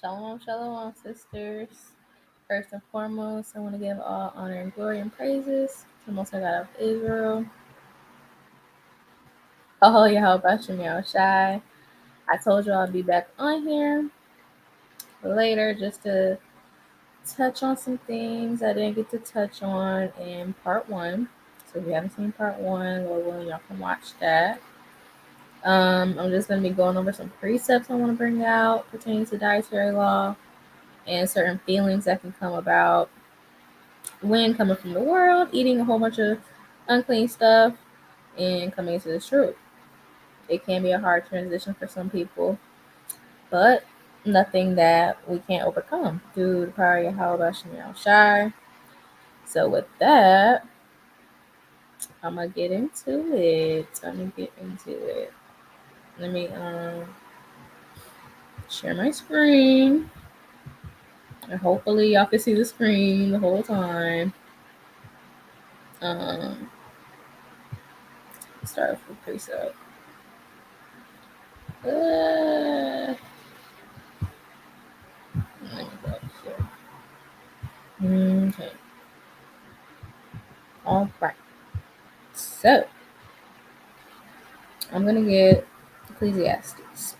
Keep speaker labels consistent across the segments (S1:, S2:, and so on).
S1: Shalom, shalom, sisters. First and foremost, I want to give all honor and glory and praises to the Most High God of Israel. Oh, Yahweh Bashem Shai. I told you I'll be back on here later just to touch on some things I didn't get to touch on in part one. So if you haven't seen part one, Lord willing, y'all can watch that. I'm just going to be going over some precepts I want to bring out pertaining to dietary law and certain feelings that can come about when coming from the world, eating a whole bunch of unclean stuff, and coming to the truth. It can be a hard transition for some people, but nothing that we can't overcome through the power of Yahweh Shem Shai. So with that, I'm gonna get into it. Let me share my screen, and hopefully y'all can see the screen the whole time. Um, start with preset. Let me go here. Okay. All right. So I'm gonna get Ecclesiastes.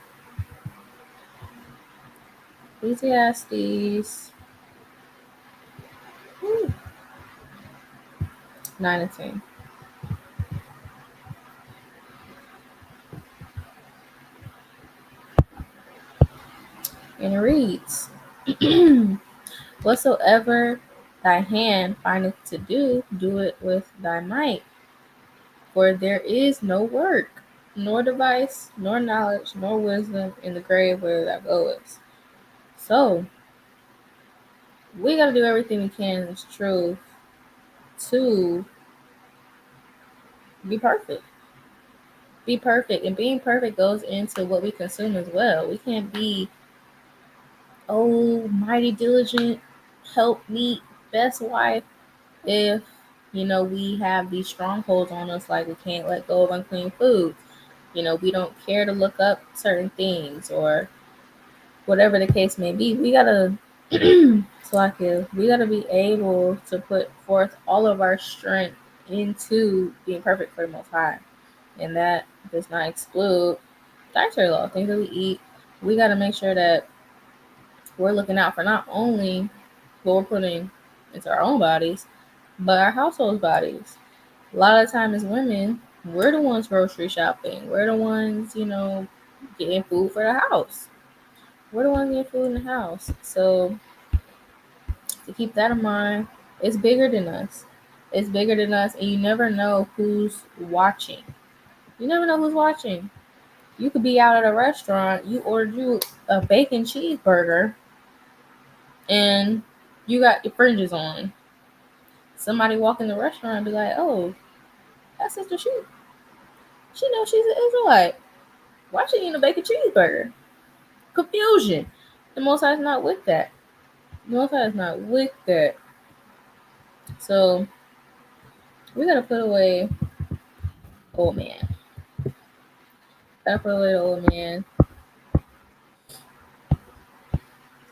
S1: Ecclesiastes 9 and 10. And it reads, whatsoever thy hand findeth to do, do it with thy might. For there is no work, nor device, nor knowledge, nor wisdom in the grave where thou goest. So we gotta do everything we can in this truth to be perfect. Be perfect. And being perfect goes into what we consume as well. We can't be, oh, mighty diligent, help meet, best wife, if we have these strongholds on us, like we can't let go of unclean foods. We don't care to look up certain things or whatever the case may be. We gotta we gotta be able to put forth all of our strength into being perfect for the Most High. And that does not exclude dietary law, things that we eat. We got to make sure that we're looking out for not only what we're putting into our own bodies, but our household bodies. A lot of the time as women, we're the ones grocery shopping. We're the ones, getting food for the house. We're the ones getting food in the house. So to keep that in mind, it's bigger than us. It's bigger than us, and you never know who's watching. You never know who's watching. You could be out at a restaurant, you ordered you a bacon cheeseburger, and you got your fringes on. Somebody walk in the restaurant and be like, "Oh, that sister, she knows she's an Israelite. Why she eating a bacon cheeseburger?" Confusion. The Most High is not with that. The Most High is not with that. So we gotta put away old man. Gotta put away the old man.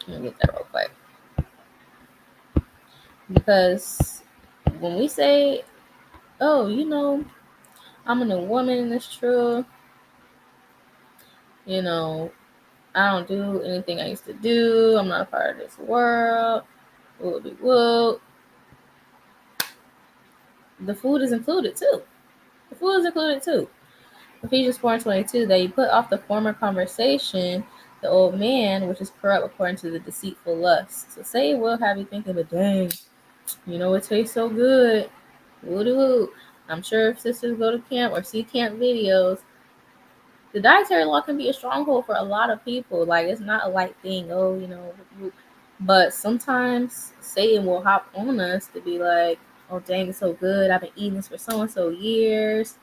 S1: Let me get that real quick. Because when we say, "Oh, I'm a new woman in this truth," I don't do anything I used to do. I'm not a part of this world. Whoop. The food is included too. The food is included too. Ephesians 4:22, that you put off the former conversation, the old man, which is corrupt according to the deceitful lust. So say it will have you thinking, but dang, it tastes so good. Woo-doo-woo. I'm sure if sisters go to camp or see camp videos, the dietary law can be a stronghold for a lot of people. Like, it's not a light thing. Oh, but sometimes Satan will hop on us to be like, "Oh, dang, it's so good. I've been eating this for so and so years,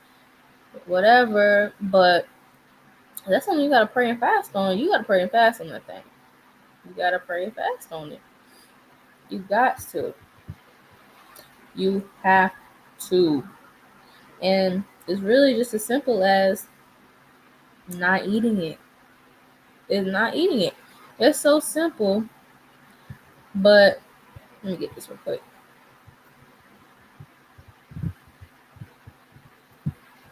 S1: whatever." But that's something you gotta pray and fast on. You gotta pray and fast on that thing. You gotta pray and fast on it. You got to. You have to. And it's really just as simple as not eating it. It's not eating it. It's so simple, but let me get this real quick.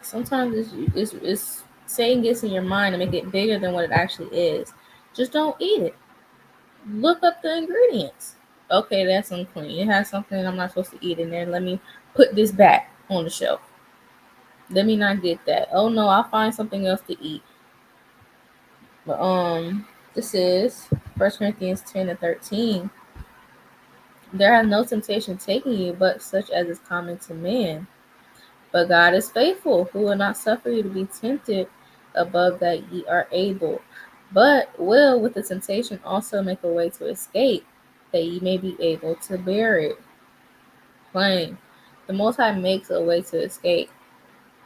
S1: Sometimes it's saying gets in your mind and make it bigger than what it actually is. Just don't eat it. Look up the ingredients. Okay, that's unclean. It has something I'm not supposed to eat in there. Let me put this back on the shelf. Let me not get that. Oh no, I'll find something else to eat. But this is 1 Corinthians 10:13. There has no temptation taking you, but such as is common to man. But God is faithful, who will not suffer you to be tempted above that ye are able, but will with the temptation also make a way to escape, that ye may be able to bear it. Plain. The Most High makes a way to escape.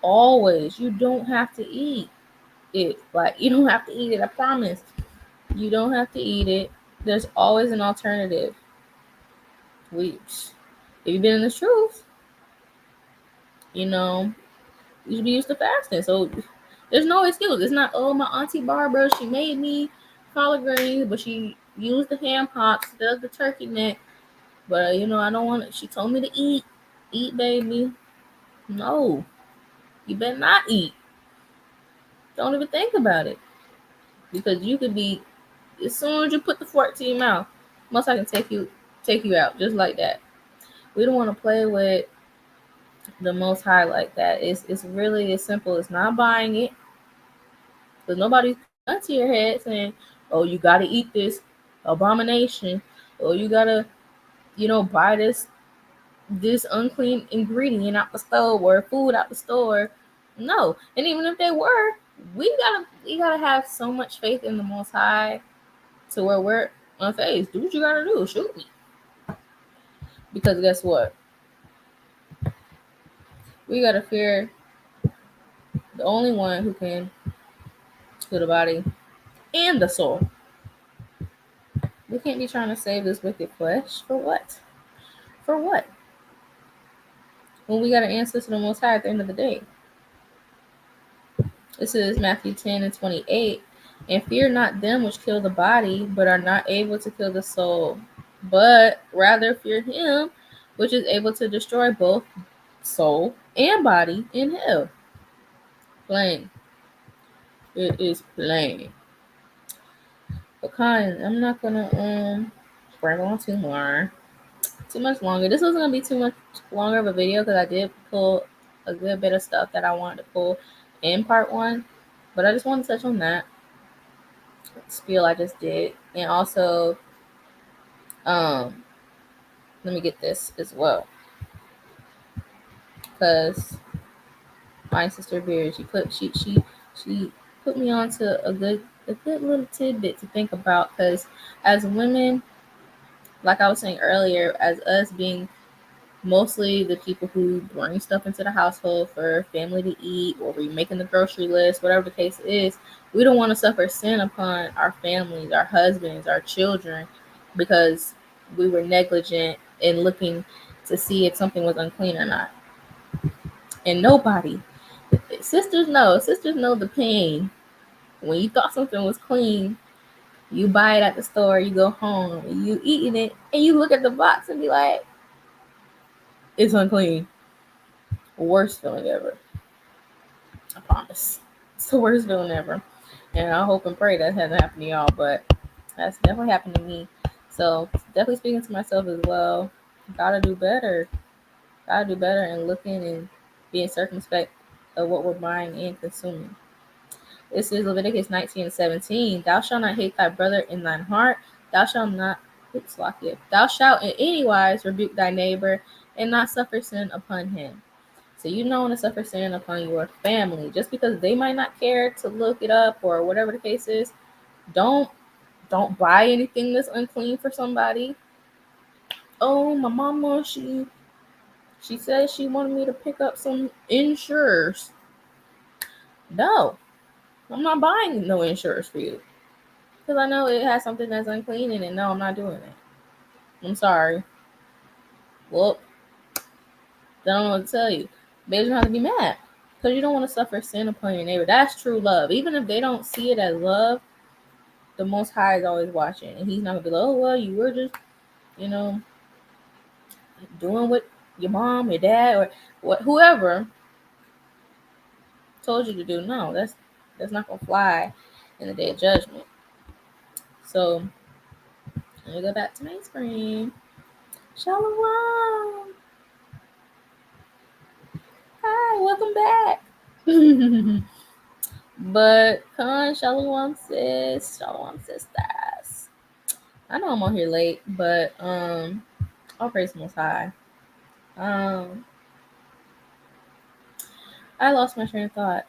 S1: Always. You don't have to eat it. Like, you don't have to eat it. I promise. You don't have to eat it. There's always an alternative. If you've been in the truth, you know, you should be used to fasting. So there's no excuse. It's not, oh, my auntie Barbara, she made me collard greens, but she used the ham hocks, does the turkey neck. But I don't want it. She told me to eat. Eat, baby. No. You better not eat. Don't even think about it. Because you could be, as soon as you put the fork to your mouth, most I can take you out just like that. We don't want to play with the Most High like that. It's really as simple as not buying it. Because nobody's putting a gun to your head saying, oh, you got to eat this abomination. Or you got to, buy this unclean ingredient out the store or food out the store. No. And even if they were, we gotta have so much faith in the Most High to where we're unfazed. Do what you gotta do. Shoot me. Because guess what? We gotta fear the only one who can kill the body and the soul. We can't be trying to save this wicked flesh. For what? For what? When we gotta answer to the Most High at the end of the day. This is Matthew 10:28. And fear not them which kill the body, but are not able to kill the soul, but rather fear him which is able to destroy both soul and body in hell. Plain. It is plain. But I'm not gonna ramble on too much longer. This wasn't gonna be too much longer of a video because I did pull a good bit of stuff that I wanted to pull in part 1. But I just want to touch on that spiel I just did. And also, let me get this as well. Because my sister Beard, she put me onto a good little tidbit to think about. Because as women, like I was saying earlier, as us being mostly the people who bring stuff into the household for family to eat, or we're making the grocery list, whatever the case is, we don't want to suffer sin upon our families, our husbands, our children, because we were negligent in looking to see if something was unclean or not. And sisters know the pain. When you thought something was clean, you buy it at the store, you go home, you eating it, and you look at the box and be like, it's unclean. Worst feeling ever. I promise. It's the worst feeling ever. And I hope and pray that hasn't happened to y'all, but that's definitely happened to me. So definitely speaking to myself as well. Gotta do better. Gotta do better and looking and being circumspect of what we're buying and consuming. This is Leviticus 19:17. Thou shalt not hate thy brother in thine heart. Thou shalt not Thou shalt in any wise rebuke thy neighbor and not suffer sin upon him. So you don't want to suffer sin upon your family. Just because they might not care to look it up or whatever the case is, don't buy anything that's unclean for somebody. Oh, my mama, she said she wanted me to pick up some Ensures. No, I'm not buying no Ensures for you. Because I know it has something that's unclean in it. No, I'm not doing it. I'm sorry. Well, I don't know what to tell you. Babies don't have to be mad. Because you don't want to suffer sin upon your neighbor. That's true love. Even if they don't see it as love, the Most High is always watching, and He's not gonna be like, oh well, you were just, doing what your mom, your dad, or whoever told you to do. No, that's not gonna fly in the day of judgment. So let me go back to my screen. Shalom. Hi, welcome back. But Khan, Shalom sis, Shalom sisters. I know I'm on here late, but I'll praise the Most High. I lost my train of thought.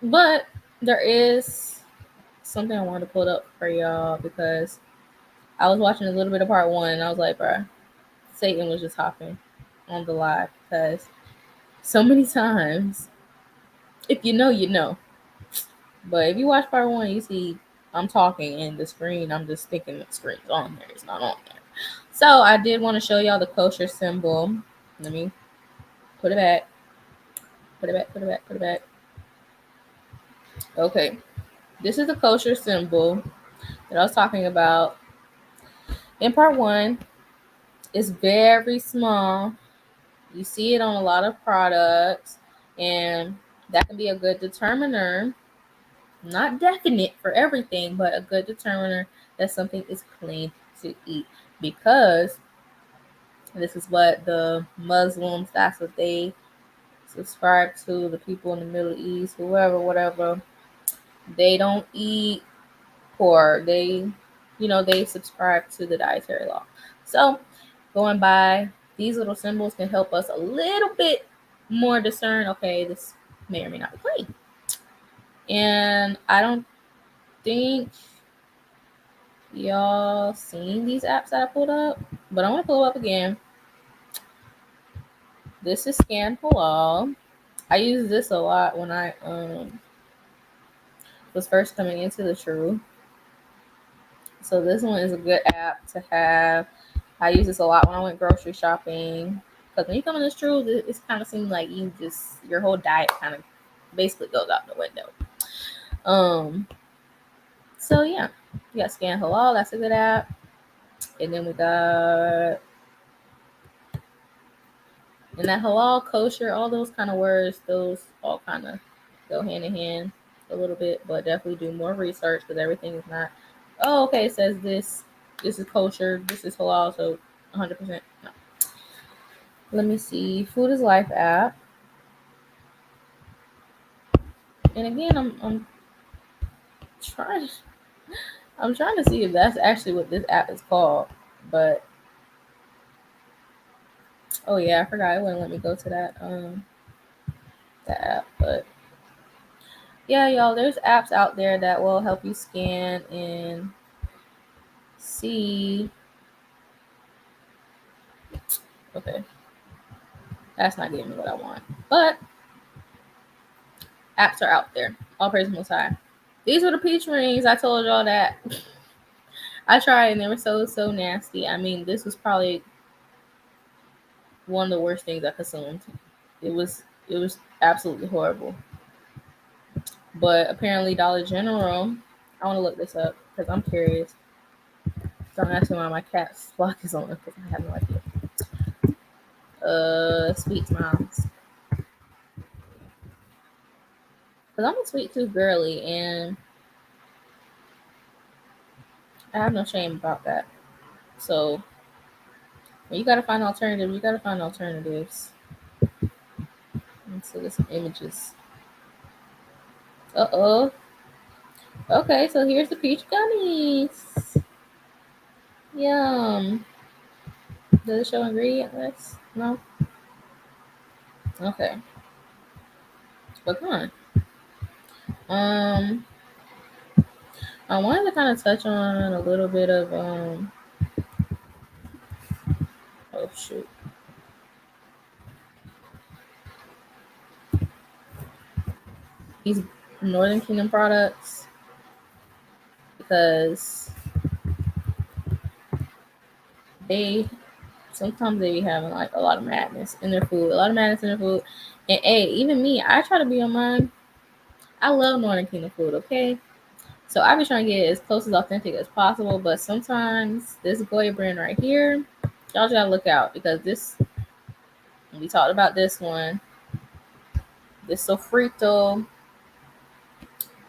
S1: But there is something I wanted to pull up for y'all because I was watching a little bit of part 1 and I was like, bruh, Satan was just hopping on the live because so many times, if you know, you know. But if you watch part 1, you see I'm talking and the screen, I'm just thinking the screen's on there. It's not on there. So I did want to show y'all the kosher symbol. Let me put it back. Put it back. Okay. This is the kosher symbol that I was talking about in part 1. It's very small. You see it on a lot of products, and that can be a good determiner, not definite for everything, but a good determiner that something is clean to eat, because this is what the Muslims, that's what they subscribe to, the people in the Middle East, whoever, whatever. They don't eat pork. They subscribe to the dietary law. So going by these little symbols can help us a little bit more discern, okay, this may or may not be clean. And I don't think y'all seen these apps that I pulled up, but I'm gonna pull up again. This is Scan Halal. I use this a lot when I was first coming into the truth. So this one is a good app to have. I use this a lot when I went grocery shopping. Because when you come in this truth, it's kind of seems like your whole diet kind of basically goes out the window. So yeah, we got Scan Halal. That's a good app. And then we got, and that halal, kosher, all those kind of words, those all kind of go hand in hand a little bit, but definitely do more research because everything is not, oh, okay, it says this is kosher, this is halal, so 100%. No. Let me see. Food is Life app. And again, I'm trying to see if that's actually what this app is called. But oh yeah, I forgot it wouldn't let me go to that app. But yeah, y'all, there's apps out there that will help you scan and see. Okay, that's not giving me what I want. But apps are out there. All praise the Most High. These were the peach rings. I told y'all that. I tried and they were so nasty. I mean, this was probably one of the worst things I consumed. It was absolutely horrible. But apparently Dollar General, I want to look this up because I'm curious. Don't ask me why my cat's block is on because I have no idea. Sweet Smiles. Because I'm a sweet tooth girly and I have no shame about that. So when you gotta find alternatives, you gotta find alternatives. Let's look at some images. Uh-oh. Okay, so here's the peach gummies. Yum. Does it show ingredient list? No? Okay. But come on. I wanted to kind of touch on a little bit of oh shoot. These Northern Kingdom products, because sometimes they be having like a lot of madness in their food. And hey, even me, I try to be on mine. I love Northern Kingdom food, okay? So I be trying to get as close as authentic as possible, but sometimes this Goya brand right here, y'all just gotta look out because this, we talked about this one, this Sofrito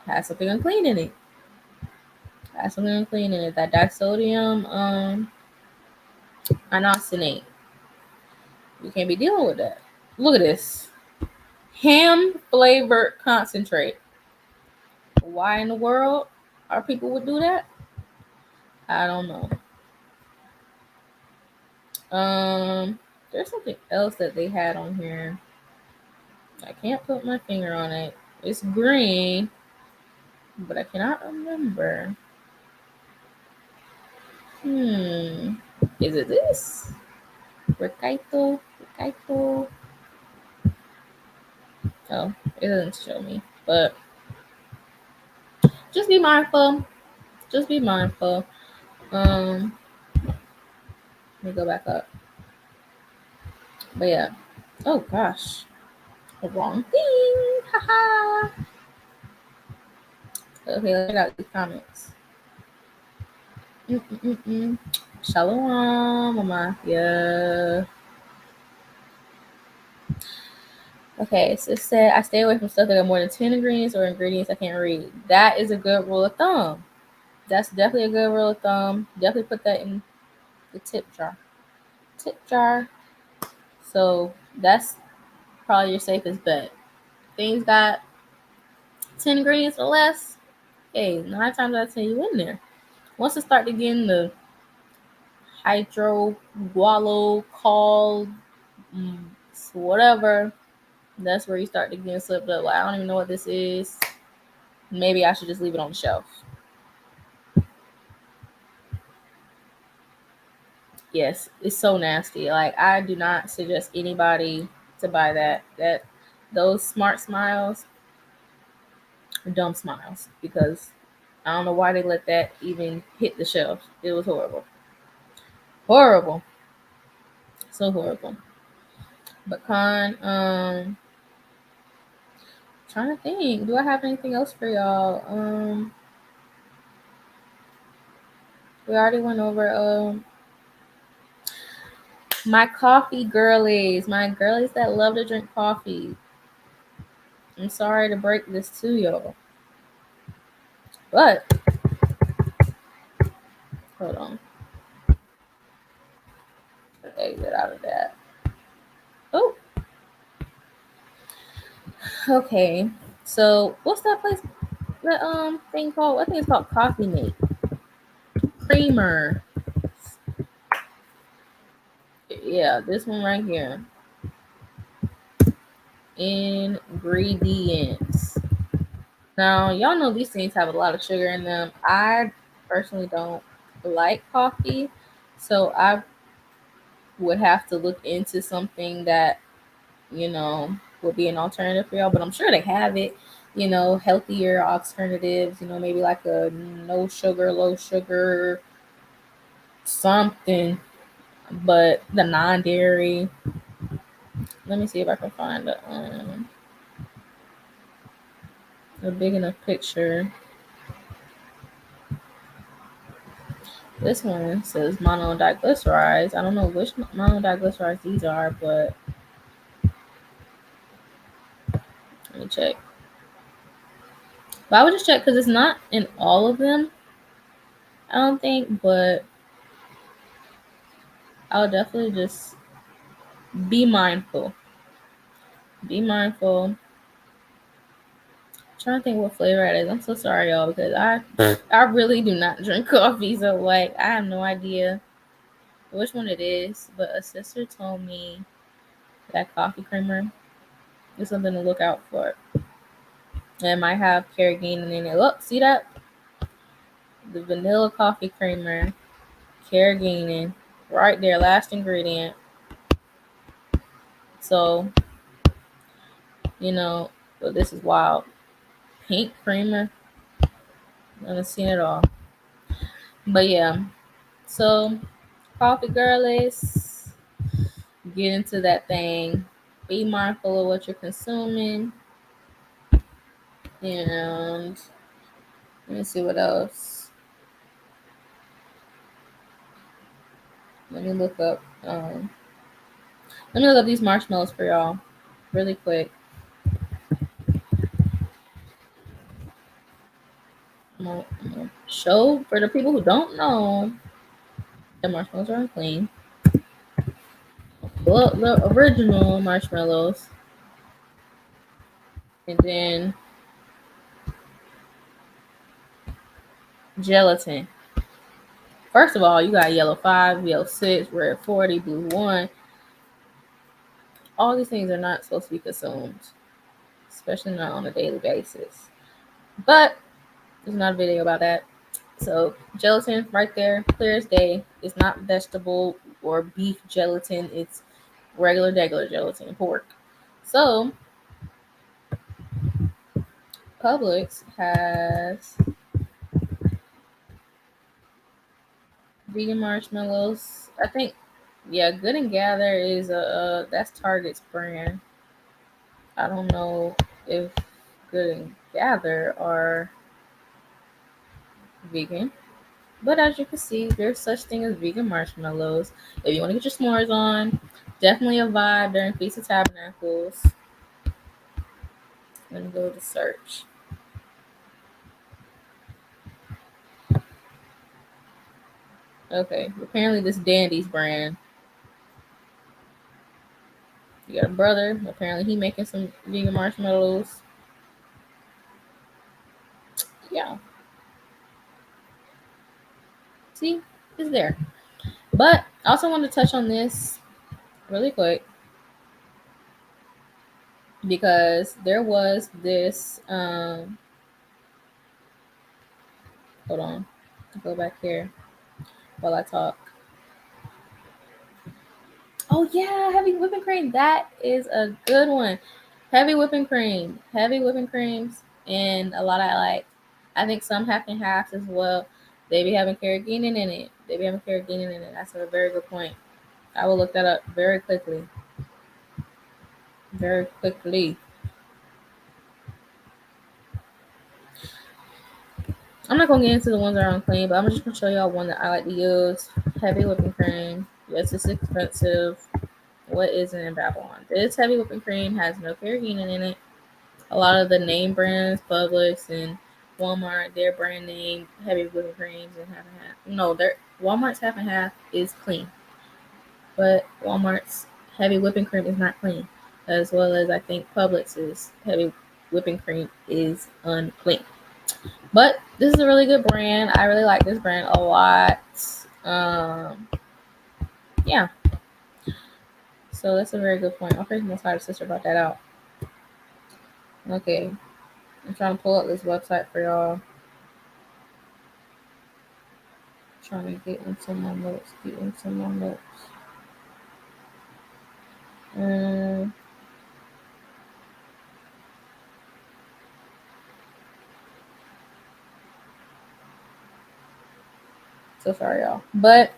S1: has something unclean in it. Has something unclean in it. That disodium inosinate. You can't be dealing with that. Look at this. Ham flavored concentrate. Why in the world our people would do that? I don't know. There's something else that they had on here. I can't put my finger on it. It's green, but I cannot remember. Is it this? Ricaito? Ricaito? Oh, it doesn't show me. But just be mindful. Just be mindful. Let me go back up. But yeah. Oh gosh. The wrong thing. Haha. Okay, let's check out these comments. Shalom, mama. Yeah. Okay, so it said I stay away from stuff that got more than 10 ingredients or ingredients I can't read. That is a good rule of thumb. That's definitely a good rule of thumb. Definitely put that in the tip jar. Tip jar. So that's probably your safest bet. Things got 10 ingredients or less. Hey, 9 times out of 10 you in there. Once it start to get in the hydro, gualo, call, whatever, that's where you start to get slipped up. Like, I don't even know what this is. Maybe I should just leave it on the shelf. Yes, it's so nasty. Like, I do not suggest anybody to buy that. Those Smart Smiles are dumb smiles because I don't know why they let that even hit the shelf. It was horrible. Horrible. So horrible. But trying to think. Do I have anything else for y'all? We already went over my coffee girlies. My girlies that love to drink coffee. I'm sorry to break this to y'all. But hold on. Exit out of that. Oh. Okay. So what's that place? That thing called? I think it's called Coffee Mate. Creamer. Yeah, this one right here. Ingredients. Now, y'all know these things have a lot of sugar in them. I personally don't like coffee, so I would have to look into something that, would be an alternative for y'all. But I'm sure they have it, healthier alternatives, maybe like a no sugar, low sugar, something, but the non-dairy. Let me see if I can find a big enough picture. This one says monodiglycerides. I don't know which monodiglycerides these are, but let me check. But I would just check because it's not in all of them, I don't think, but I would definitely just be mindful. Be mindful. I'm trying to think what flavor it is. I'm so sorry, y'all, because I really do not drink coffee, so like I have no idea which one it is. But a sister told me that coffee creamer is something to look out for. And it might have carrageenan in it. Look, see that? The vanilla coffee creamer, carrageenan, right there, last ingredient. So, but this is wild. Pink creamer. I haven't seen it all. But yeah. So, coffee girlies, get into that thing. Be mindful of what you're consuming. And Let me see what else. Let me look up. Let me look up these marshmallows for y'all, really quick. I'm gonna show for the people who don't know. The marshmallows are unclean. Pull up the original marshmallows, and then gelatin. First of all, you got yellow 5, yellow 6, red 40, blue 1. All these things are not supposed to be consumed, especially not on a daily basis. But there's not a video about that. So gelatin right there, clear as day. It's not vegetable or beef gelatin. It's regular gelatin, pork. So Publix has vegan marshmallows. I think, yeah, Good and Gather is that's Target's brand. I don't know if Good and Gather are vegan, but as you can see, there's such thing as vegan marshmallows. If you want to get your s'mores on, definitely a vibe during Feast of Tabernacles. Let me go to search. Okay, apparently this Dandy's brand. You got a brother. Apparently he making some vegan marshmallows. Yeah. See, it's there. But I also want to touch on this really quick because there was this hold on. I'll go back here while I talk. Oh yeah, heavy whipping cream. That is a good one. Heavy whipping cream. Heavy whipping creams and a lot of like I think some half and halves as well. They be having carrageenan in it. They be having carrageenan in it. That's a very good point. I will look that up very quickly. Very quickly. I'm not gonna get into the ones that are unclean, but I'm just gonna show y'all one that I like to use. Heavy whipping cream. Yes, it's expensive. What isn't in Babylon? This heavy whipping cream has no carrageenan in it. A lot of the name brands, Publix and Walmart, their brand name heavy whipping creams and half and half. No, their Walmart's half and half is clean, but Walmart's heavy whipping cream is not clean, as well as I think Publix's heavy whipping cream is unclean. But this is a really good brand. I really like this brand a lot. Yeah. So that's a very good point. I'll first my sister about that out. Okay. I'm trying to pull up this website for y'all. Trying to get into my notes. So sorry, y'all. But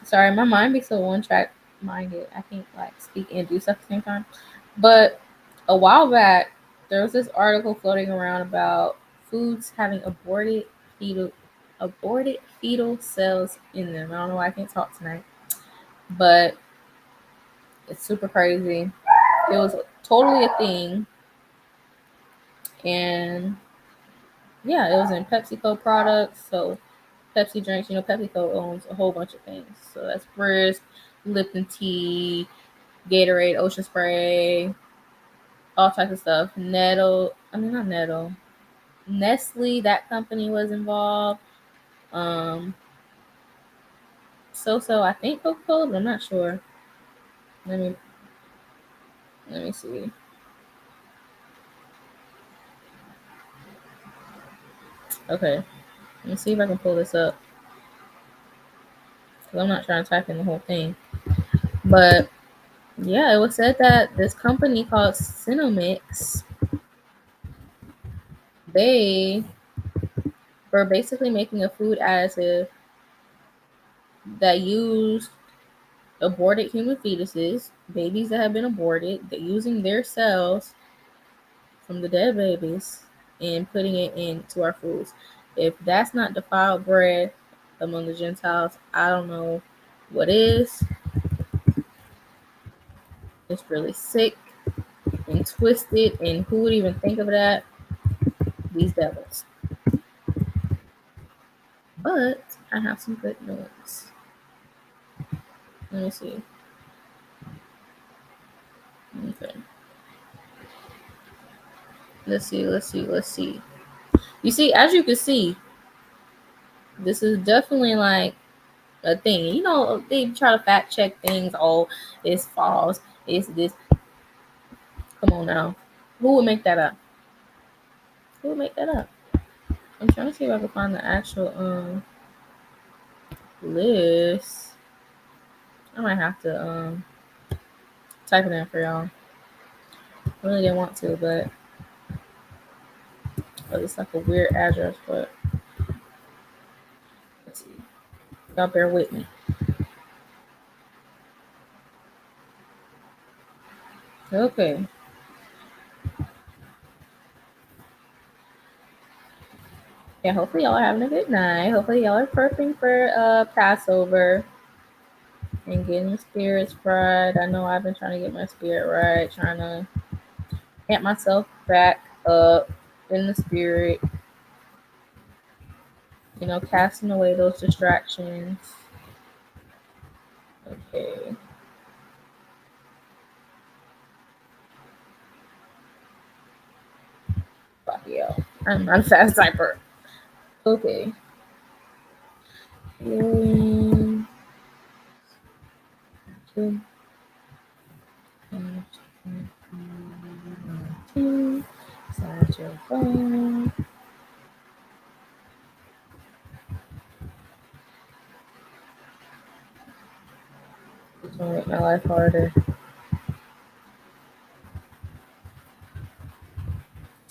S1: sorry, my mind be so one track minded. I can't like speak and do stuff at the same time. But a while back, there was this article floating around about foods having aborted fetal cells in them. I don't know why I can't talk tonight, but it's super crazy. It was totally a thing, and yeah, it was in PepsiCo products. So Pepsi drinks, PepsiCo owns a whole bunch of things. So that's Brisk, Lipton tea, Gatorade, Ocean Spray, all types of stuff. Not Nettle. Nestle, that company was involved. Um, I think Coca-Cola, but I'm not sure. Let me see. Okay, let me see if I can pull this up because I'm not trying to type in the whole thing. But yeah, it was said that this company called Cinemix, they were basically making a food additive that used aborted human fetuses, babies that have been aborted. They're using their cells from the dead babies and putting it into our foods. If that's not defiled bread among the Gentiles, I don't know what is. It's really sick and twisted, and who would even think of that? These devils. But I have some good news. Let me see. Okay. Let's see. You see, as you can see, this is definitely like a thing. You know, they try to fact check things. Oh, it's false. It's this. Come on now. Who would make that up? Who would make that up? I'm trying to see if I can find the actual list. I might have to type it in for y'all. I really didn't want to, but it's like a weird address. But let's see. Y'all bear with me. Okay. Yeah, hopefully y'all are having a good night. Hopefully y'all are prepping for Passover and getting the spirits fried. I know I've been trying to get my spirit right, trying to get myself back up in the spirit, you know, casting away those distractions. Okay. Fuck yeah. I'm not a fast typer. Okay. Inside your phone. It's gonna make my life harder.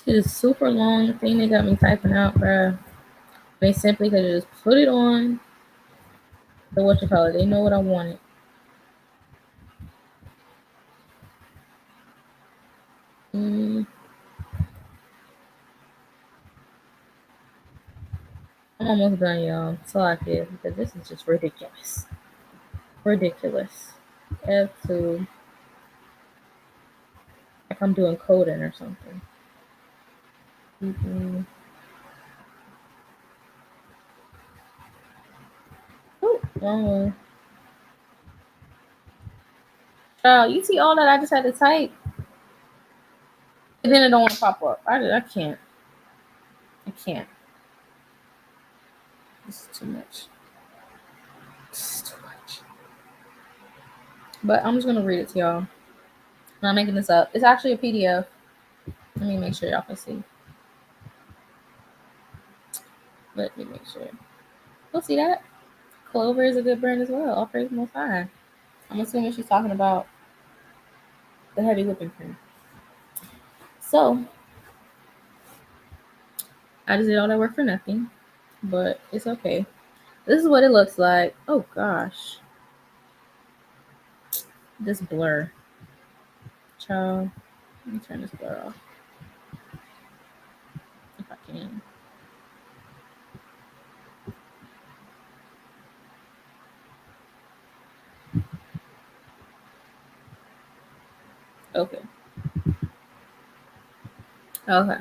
S1: It is super long thing they got me typing out, bruh. They simply could just put it on the what you call it. They know what I wanted. Mm, I'm almost done, y'all. So I feel because this is just ridiculous. Ridiculous. F2. Like I'm doing coding or something. Mm-hmm. Oh, wrong one. Child, you see all that I just had to type? And then it don't want to pop up. I can't. I can't. This is too much. This is too much. But I'm just gonna read it to y'all. I'm not making this up. It's actually a PDF. Let me make sure y'all can see. Let me make sure. You'll see that. Clover is a good brand as well. All praise Most High. I'm assuming she's talking about the heavy whipping cream. So I just did all that work for nothing, but it's okay. This is what it looks like. Oh gosh, this blur, child. Let me turn this blur off if I can. Okay. Okay.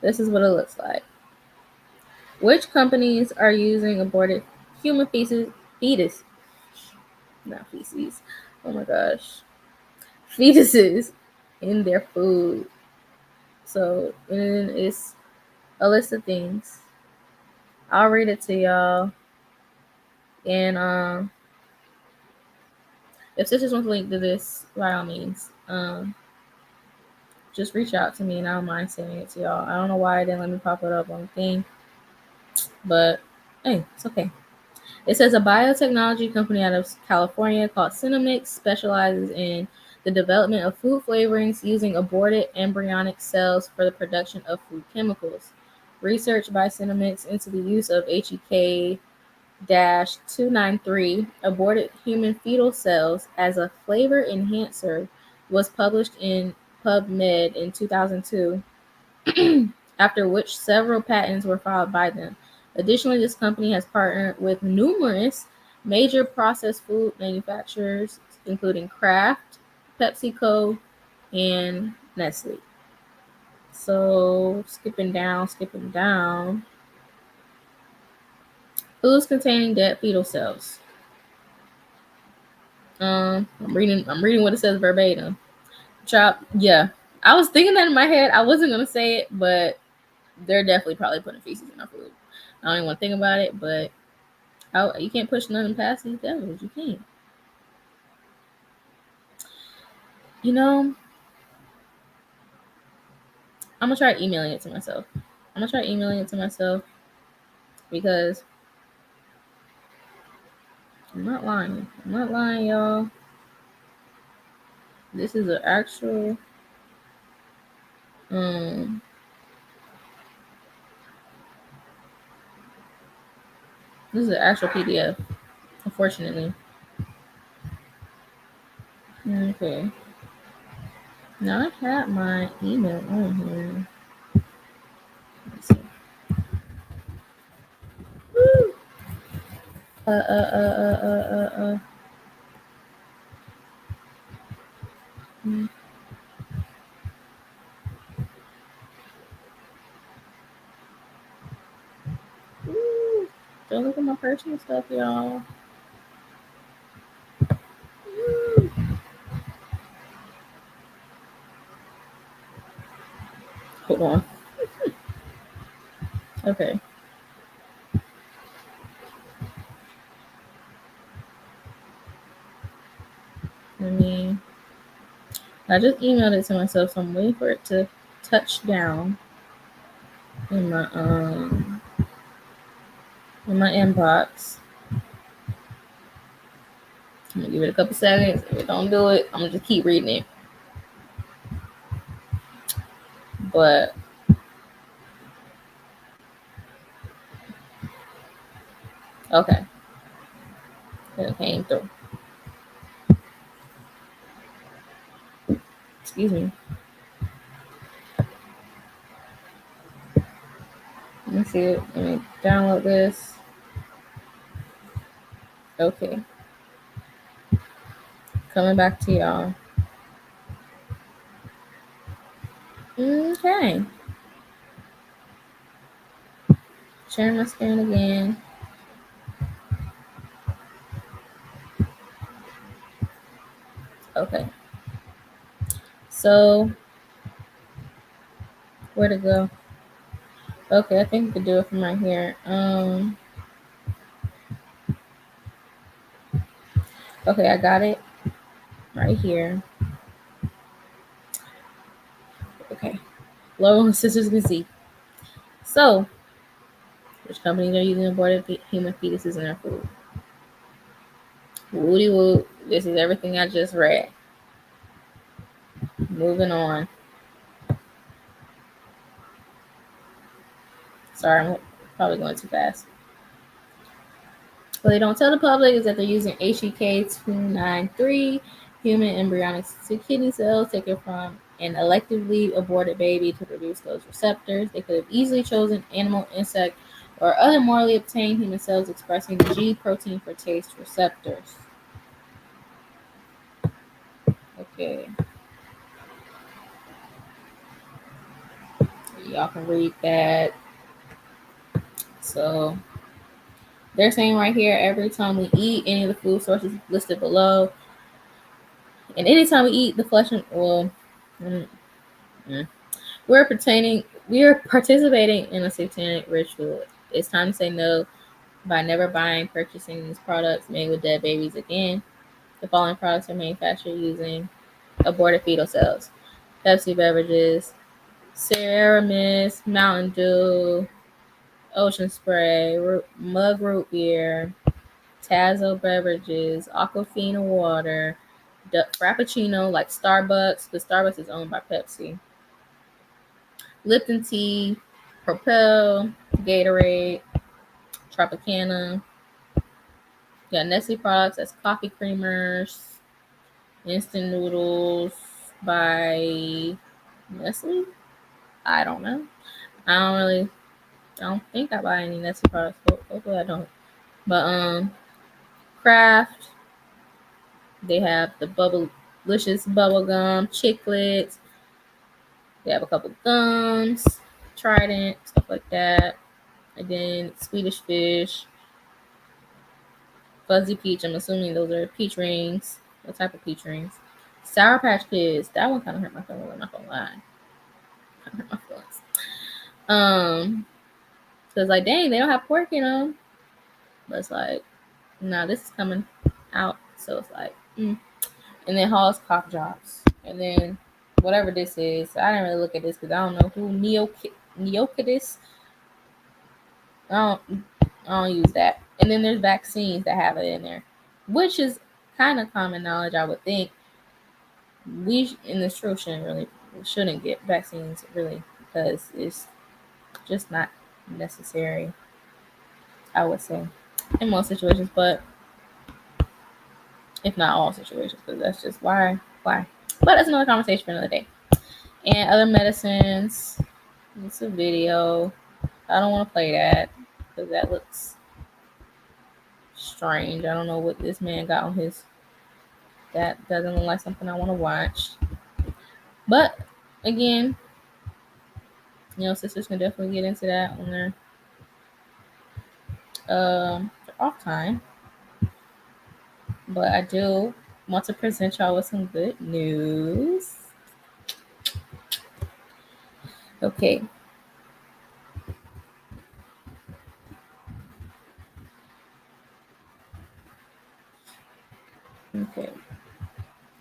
S1: This is what it looks like. Which companies are using aborted human fetus, not feces. Oh my gosh, fetuses in their food. So and it's a list of things. I'll read it to y'all. And if sisters want to link to this, by all means, just reach out to me and I don't mind sending it to y'all. I don't know why it didn't let me pop it up on the thing, but hey, it's okay. It says a biotechnology company out of California called Cinemix specializes in the development of food flavorings using aborted embryonic cells for the production of food chemicals. Research by Cinemix into the use of HEK 293 aborted human fetal cells as a flavor enhancer was published in PubMed in 2002 after which several patents were filed by them. Additionally, this company has partnered with numerous major processed food manufacturers, including Kraft, PepsiCo, and Nestle. So, skipping down. Foods containing dead fetal cells. I'm reading what it says verbatim. Yeah. I was thinking that in my head. I wasn't gonna say it, but they're definitely probably putting feces in our food. I don't even want to think about it, but you can't push nothing past these devils. You can't. You know, I'm gonna try emailing it to myself. Because I'm not lying. Y'all. This is an actual this is an actual PDF, unfortunately. Okay. Now I have my email on here. Let's see. Woo! Mm. Woo! Don't look at my personal stuff, y'all. Woo! Hold on. Okay. I just emailed it to myself, so I'm waiting for it to touch down in my inbox. I'm gonna give it a couple seconds. If it don't do it, I'm gonna just keep reading it. But okay, it came through. Excuse me. Let me see it. Let me download this. Okay. Coming back to y'all. Okay. Sharing my screen again. Okay. So, where to go? Okay, I think we could do it from right here. Okay, I got it right here. Okay. Lower sisters can see. So, which companies are using aborted human fetuses in their food? Woody woo. This is everything I just read. Moving on. Sorry, I'm probably going too fast. What they don't tell the public is that they're using HEK293 human embryonic kidney cells taken from an electively aborted baby to produce those receptors. They could have easily chosen animal, insect, or other morally obtained human cells expressing the G protein for taste receptors. Okay. Y'all can read that. So they're saying right here, every time we eat any of the food sources listed below, and anytime we eat the flesh and we're participating in a satanic ritual. It's time to say no by never buying, purchasing these products made with dead babies again. The following products are manufactured using aborted fetal cells: Pepsi beverages, Sierra Mist, Mountain Dew, Ocean Spray, Mug Root Beer, Tazo beverages, Aquafina water, Frappuccino like Starbucks, but Starbucks is owned by Pepsi. Lipton tea, Propel, Gatorade, Tropicana. Got Nestle products, that's coffee creamers, instant noodles by Nestle. I don't know. I don't think I buy any Nestle products. Hopefully I don't. But Kraft, they have the Bubblicious bubble gum, Chiclets. They have a couple gums, Trident, stuff like that. And then Swedish Fish, Fuzzy Peach. I'm assuming those are peach rings. What type of peach rings? Sour Patch Kids. That one kind of hurt my feelings. I'm not gonna lie. Kind of hurt my feelings. So it's like, dang, they don't have pork in them. But it's like, nah, this is coming out. So it's like, And then Hall's Cough Drops. And then whatever this is, I didn't really look at this because I don't know who Neokitis. I don't use that. And then there's vaccines that have it in there, which is kind of common knowledge, I would think. We in this truth shouldn't get vaccines really because it's just not necessary. I would say in most situations, but if not all situations, because that's just why. But that's another conversation for another day. And other medicines. It's a video. I don't want to play that because that looks strange. I don't know what this man got on his. That doesn't look like something I want to watch. But again, sisters can definitely get into that on their off time. But I do want to present y'all with some good news. Okay. Okay.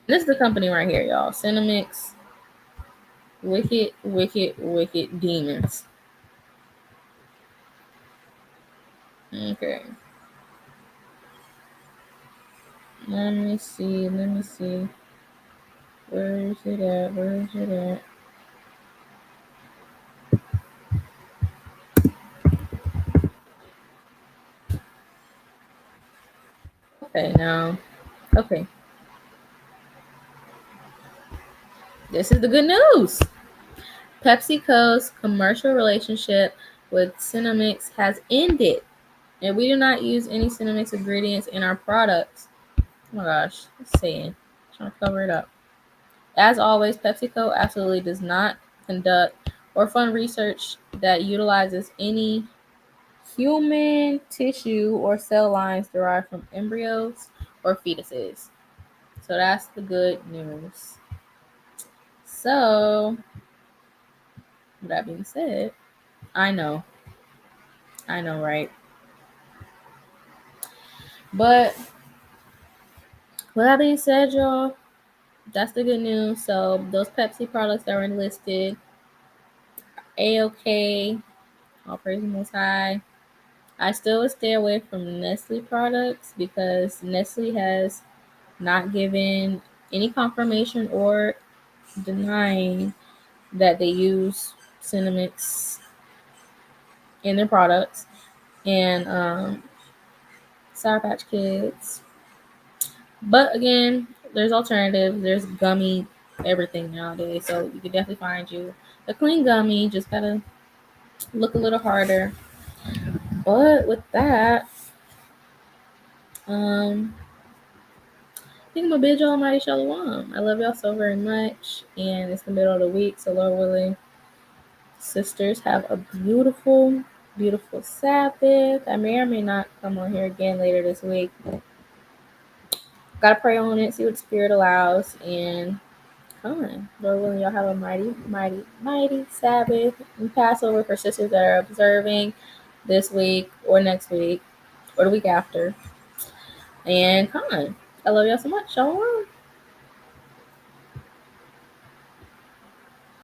S1: This is the company right here, y'all. Cinemix. Wicked demons. Okay. Let me see. Where is it at? Okay, now. Okay. This is the good news. PepsiCo's commercial relationship with Cinemix has ended, and we do not use any Cinemix ingredients in our products. Oh my gosh, saying, trying to cover it up. As always, PepsiCo absolutely does not conduct or fund research that utilizes any human tissue or cell lines derived from embryos or fetuses. So that's the good news. So, that being said, I know, right? But with that being said, y'all, that's the good news. So those Pepsi products that were enlisted, A-OK, all praise the most high. I still would stay away from Nestle products because Nestle has not given any confirmation or denying that they use Cinemix in their products. And Sour Patch Kids. But again, there's alternatives. There's gummy everything nowadays. So you can definitely find you a clean gummy. Just gotta look a little harder. But with that, I think I'm gonna bid y'all mighty shalom. I love y'all so very much. And it's the middle of the week, so Lord willing, sisters, have a beautiful, beautiful Sabbath. I may or may not come on here again later this week. Gotta pray on it, see what the Spirit allows, and come on. Lord willing, y'all have a mighty, mighty, mighty Sabbath and Passover for sisters that are observing this week or next week or the week after. And come on. I love y'all so much. Shalom.